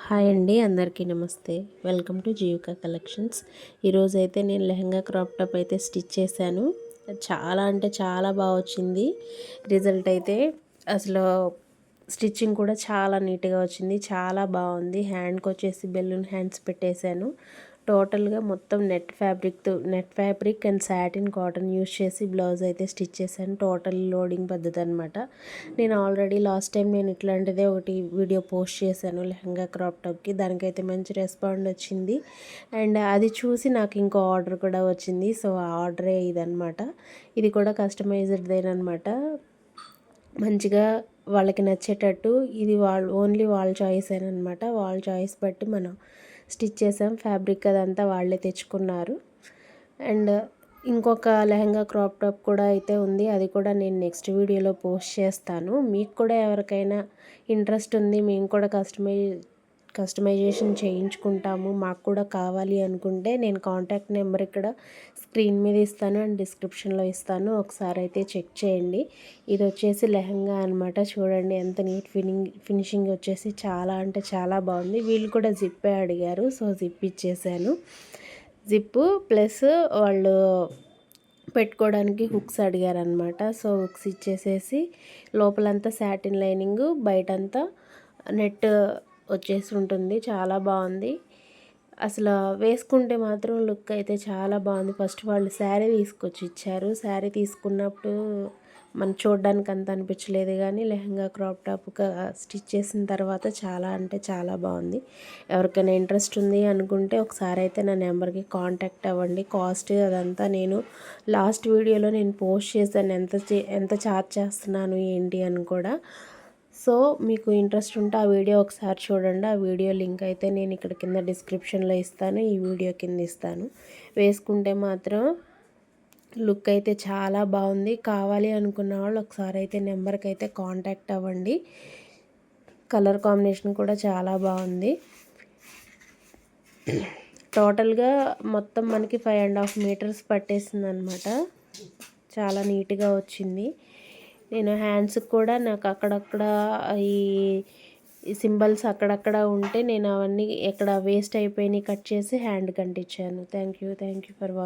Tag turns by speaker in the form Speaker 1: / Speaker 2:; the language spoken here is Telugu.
Speaker 1: హాయ్ అండి, అందరికీ నమస్తే. Welcome to Jeevika collections. ఈరోజైతే నేను లెహంగా క్రాప్ టాప్ అయితే స్టిచ్ చేశాను. చాలా అంటే చాలా బాగా వచ్చింది రిజల్ట్ అయితే. అసలు స్టిచ్చింగ్ కూడా చాలా నీట్గా వచ్చింది, చాలా బాగుంది. హ్యాండ్కి వచ్చేసి బెలూన్ హ్యాండ్స్ పెట్టేశాను. టోటల్గా మొత్తం net fabric and satin cotton use చేసి బ్లౌజ్ అయితే స్టిచ్ చేశాను. టోటల్ లోడింగ్ పద్ధతి అనమాట. నేను ఆల్రెడీ లాస్ట్ టైం నేను ఇట్లాంటిదే ఒకటి వీడియో పోస్ట్ చేశాను లెహంగా క్రాప్ టాప్కి. దానికైతే మంచి రెస్పాండ్ వచ్చింది. అండ్ అది చూసి నాకు ఇంకో ఆర్డర్ కూడా వచ్చింది. సో ఆ ఆర్డరే ఇదనమాట. ఇది కూడా కస్టమైజ్డ్దేనమాట. మంచిగా వాళ్ళకి నచ్చేటట్టు ఇది ఓన్లీ వాళ్ళ చాయిసేనమాట. వాళ్ళ చాయిస్ బట్టి మనం స్టిచ్ చేసాం. ఫ్యాబ్రిక్ అదంతా వాళ్ళే తెచ్చుకున్నారు. అండ్ ఇంకొక లెహంగా క్రాప్ టాప్ కూడా అయితే ఉంది. అది కూడా నేను నెక్స్ట్ వీడియోలో పోస్ట్ చేస్తాను. మీకు కూడా ఎవరికైనా ఇంట్రెస్ట్ ఉంది, మేము కూడా కస్టమైజేషన్ చేయించుకుంటాము, మాకు కూడా కావాలి అనుకుంటే నేను కాంటాక్ట్ నెంబర్ ఇక్కడ స్క్రీన్ మీద ఇస్తాను అండ్ డిస్క్రిప్షన్లో ఇస్తాను. ఒకసారి అయితే చెక్ చేయండి. ఇది వచ్చేసి లెహంగా అనమాట. చూడండి ఎంత నీట్ ఫినిషింగ్ వచ్చేసి చాలా అంటే చాలా బాగుంది. వీళ్ళు కూడా జిప్పే అడిగారు, సో జిప్ ఇచ్చేసాను. జిప్పు ప్లస్ వాళ్ళు పెట్టుకోవడానికి హుక్స్ అడిగారనమాట. సో హుక్స్ ఇచ్చేసేసి లోపలంతా సాటిన్ లైనింగ్, బయటంతా నెట్ వచ్చేసి ఉంటుంది. చాలా బాగుంది. అసలు వేసుకుంటే మాత్రం లుక్ అయితే చాలా బాగుంది. ఫస్ట్ వాళ్ళు శారీ తీసుకొచ్చి ఇచ్చారు. శారీ తీసుకున్నప్పుడు మనం చూడడానికి అంత అనిపించలేదు, కానీ లెహంగా క్రాప్ టాప్ స్టిచ్ చేసిన తర్వాత చాలా అంటే చాలా బాగుంది. ఎవరికైనా ఇంట్రెస్ట్ ఉంది అనుకుంటే ఒకసారి అయితే నా నెంబర్కి కాంటాక్ట్ అవ్వండి. కాస్ట్ అదంతా నేను లాస్ట్ వీడియోలో నేను పోస్ట్ చేశాను, ఎంత ఛార్జ్ చేస్తున్నాను ఏంటి అని కూడా. సో మీకు ఇంట్రెస్ట్ ఉంటే ఆ వీడియో ఒకసారి చూడండి. ఆ వీడియో లింక్ అయితే నేను ఇక్కడ కింద డిస్క్రిప్షన్లో ఇస్తాను, ఈ వీడియో కింద ఇస్తాను. వేసుకుంటే మాత్రం లుక్ అయితే చాలా బాగుంది. కావాలి అనుకున్న వాళ్ళు ఒకసారి అయితే నెంబర్కి అయితే కాంటాక్ట్ అవ్వండి. కలర్ కాంబినేషన్ కూడా చాలా బాగుంది. టోటల్గా మొత్తం మనకి 5.5 మీటర్స్ పట్టేసింది అనమాట. చాలా నీట్గా వచ్చింది. నేను హ్యాండ్స్కి కూడా నాకు అక్కడక్కడ ఈ సింబల్స్ అక్కడక్కడ ఉంటే నేను అవన్నీ ఎక్కడ వేస్ట్ అయిపోయినాయి కట్ చేసి హ్యాండ్ కంటించాను. Thank you for watching.